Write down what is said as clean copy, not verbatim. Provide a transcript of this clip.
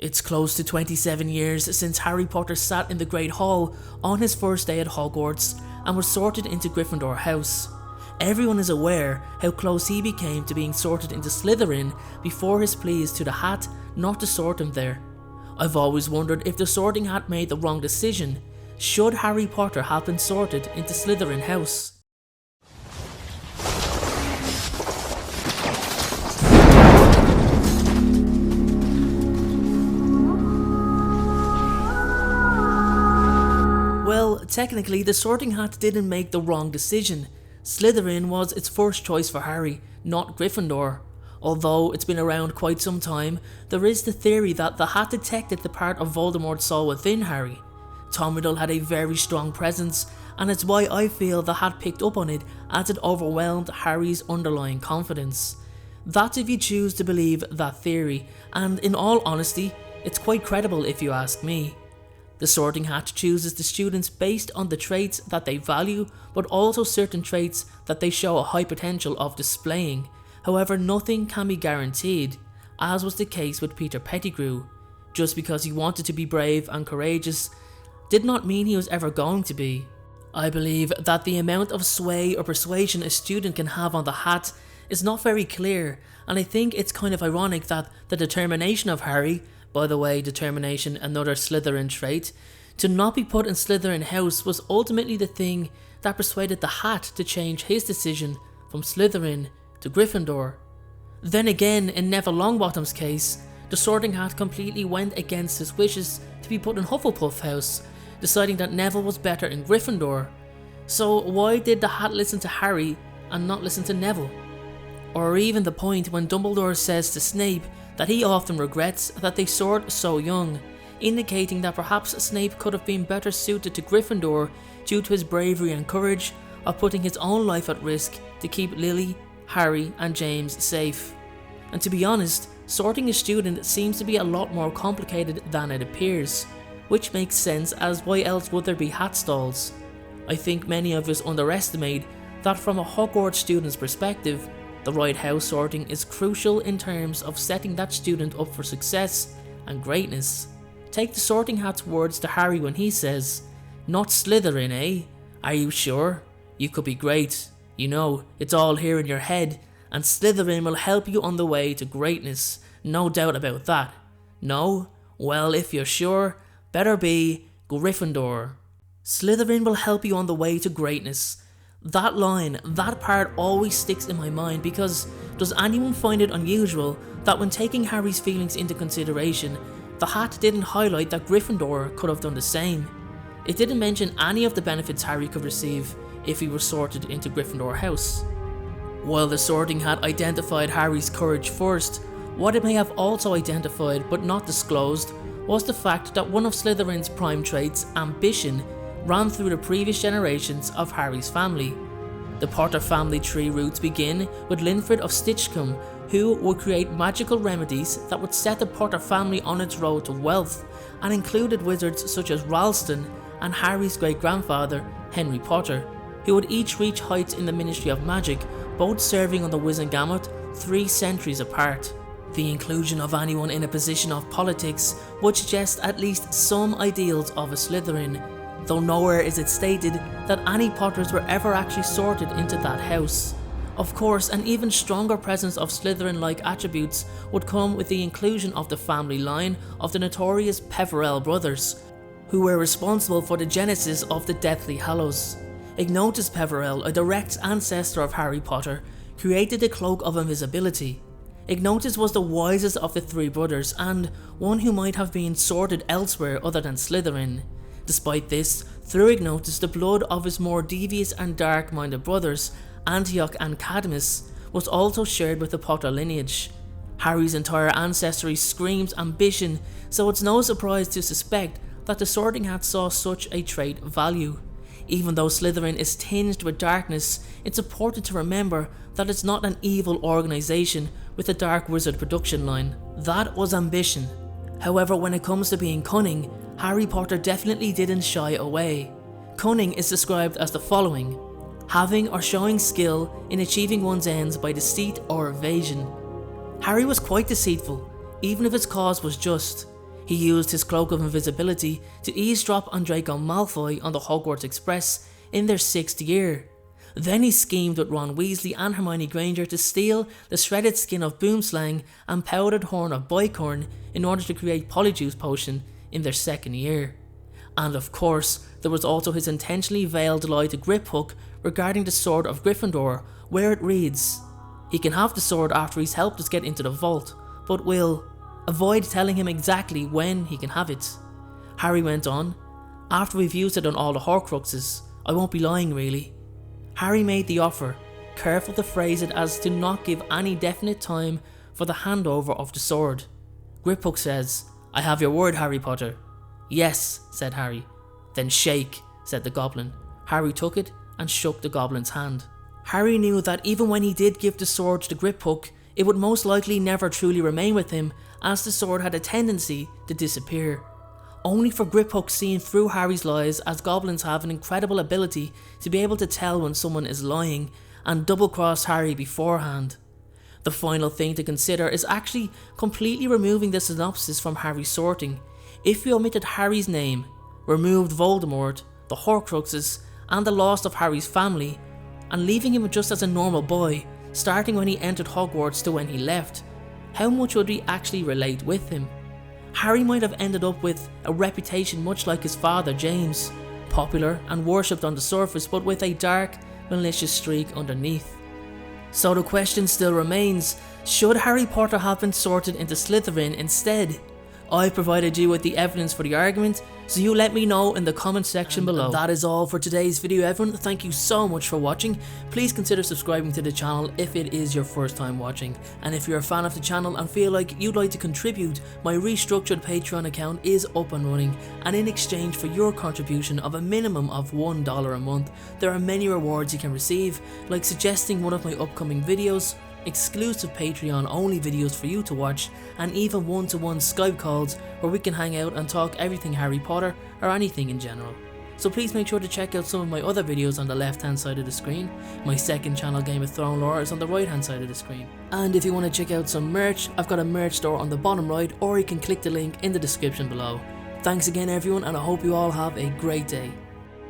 It's close to 27 years since Harry Potter sat in the Great Hall on his first day at Hogwarts and was sorted into Gryffindor House. Everyone is aware how close he became to being sorted into Slytherin before his pleas to the Hat not to sort him there. I've always wondered if the Sorting Hat made the wrong decision. Should Harry Potter have been sorted into Slytherin House? Well, technically the Sorting Hat didn't make the wrong decision. Slytherin was its first choice for Harry, not Gryffindor. Although it's been around quite some time, there is the theory that the Hat detected the part of Voldemort saw within Harry. Tom Riddle had a very strong presence, and it's why I feel the Hat picked up on it as it overwhelmed Harry's underlying confidence. That's if you choose to believe that theory, and in all honesty, it's quite credible if you ask me. The Sorting Hat chooses the students based on the traits that they value, but also certain traits that they show a high potential of displaying. However, nothing can be guaranteed, as was the case with Peter Pettigrew. Just because he wanted to be brave and courageous did not mean he was ever going to be. I believe that the amount of sway or persuasion a student can have on the Hat is not very clear, and I think it's kind of ironic that the determination of Harry, by the way, determination, another Slytherin trait, to not be put in Slytherin House was ultimately the thing that persuaded the Hat to change his decision from Slytherin to Gryffindor. Then again, in Neville Longbottom's case, the Sorting Hat completely went against his wishes to be put in Hufflepuff House, deciding that Neville was better in Gryffindor. So why did the Hat listen to Harry and not listen to Neville? Or even the point when Dumbledore says to Snape that he often regrets that they soared so young, indicating that perhaps Snape could have been better suited to Gryffindor due to his bravery and courage of putting his own life at risk to keep Lily, Harry and James safe. And to be honest, sorting a student seems to be a lot more complicated than it appears, which makes sense as why else would there be hat stalls? I think many of us underestimate that from a Hogwarts student's perspective, the right house sorting is crucial in terms of setting that student up for success and greatness. Take the Sorting Hat's words to Harry when he says, "Not Slytherin, eh? Are you sure? You could be great. You know, it's all here in your head, and Slytherin will help you on the way to greatness, no doubt about that. No? Well, if you're sure, better be Gryffindor. Slytherin will help you on the way to greatness." That line, that part always sticks in my mind because does anyone find it unusual that when taking Harry's feelings into consideration, the Hat didn't highlight that Gryffindor could have done the same? It didn't mention any of the benefits Harry could receive if he were sorted into Gryffindor House. While the Sorting Hat identified Harry's courage first, what it may have also identified but not disclosed was the fact that one of Slytherin's prime traits, ambition, ran through the previous generations of Harry's family. The Potter family tree roots begin with Linfred of Stitchcombe, who would create magical remedies that would set the Potter family on its road to wealth, and included wizards such as Ralston and Harry's great-grandfather, Henry Potter, who would each reach heights in the Ministry of Magic, both serving on the Wizengamot 3 centuries apart. The inclusion of anyone in a position of politics would suggest at least some ideals of a Slytherin, though nowhere is it stated that any Potters were ever actually sorted into that house. Of course, an even stronger presence of Slytherin-like attributes would come with the inclusion of the family line of the notorious Peverell brothers, who were responsible for the genesis of the Deathly Hallows. Ignotus Peverell, a direct ancestor of Harry Potter, created the Cloak of Invisibility. Ignotus was the wisest of the 3 brothers and one who might have been sorted elsewhere other than Slytherin. Despite this, through Ignotus, the blood of his more devious and dark-minded brothers, Antioch and Cadmus, was also shared with the Potter lineage. Harry's entire ancestry screams ambition, so it's no surprise to suspect that the Sorting Hat saw such a trait value. Even though Slytherin is tinged with darkness, it's important to remember that it's not an evil organisation with a dark wizard production line. That was ambition. However, when it comes to being cunning, Harry Potter definitely didn't shy away. Cunning is described as the following: having or showing skill in achieving one's ends by deceit or evasion. Harry was quite deceitful, even if his cause was just. He used his cloak of invisibility to eavesdrop on Draco Malfoy on the Hogwarts Express in their 6th year. Then he schemed with Ron Weasley and Hermione Granger to steal the shredded skin of Boomslang and powdered horn of Bicorn in order to create Polyjuice Potion in their 2nd year. And of course, there was also his intentionally veiled lie to Griphook regarding the Sword of Gryffindor, where it reads, he can have the sword after he's helped us get into the vault, but will avoid telling him exactly when he can have it. Harry went on, after we've used it on all the Horcruxes, I won't be lying really. Harry made the offer, careful to phrase it as to not give any definite time for the handover of the sword. Griphook says, I have your word, Harry Potter. Yes, said Harry. Then shake, said the goblin. Harry took it and shook the goblin's hand. Harry knew that even when he did give the sword to Griphook, it would most likely never truly remain with him, as the sword had a tendency to disappear. Only for Griphook seeing through Harry's lies, as goblins have an incredible ability to be able to tell when someone is lying and double-cross Harry beforehand. The final thing to consider is actually completely removing the synopsis from Harry's sorting. If we omitted Harry's name, removed Voldemort, the Horcruxes, and the loss of Harry's family, and leaving him just as a normal boy, starting when he entered Hogwarts to when he left, how much would we actually relate with him? Harry might have ended up with a reputation much like his father James, popular and worshipped on the surface but with a dark, malicious streak underneath. So the question still remains, should Harry Potter have been sorted into Slytherin instead? I've provided you with the evidence for the argument, so you let me know in the comment section below. And that is all for today's video everyone, thank you so much for watching. Please consider subscribing to the channel if it is your first time watching. And if you're a fan of the channel and feel like you'd like to contribute, my restructured Patreon account is up and running, and in exchange for your contribution of a minimum of $1 a month, there are many rewards you can receive, like suggesting one of my upcoming videos, exclusive Patreon only videos for you to watch, and even one-to-one Skype calls where we can hang out and talk everything Harry Potter or anything in general. So please make sure to check out some of my other videos on the left hand side of the screen. My second channel, Game of Thrones Lore, is on the right hand side of the screen. And if you want to check out some merch, I've got a merch store on the bottom right, or you can click the link in the description below. Thanks again everyone, and I hope you all have a great day.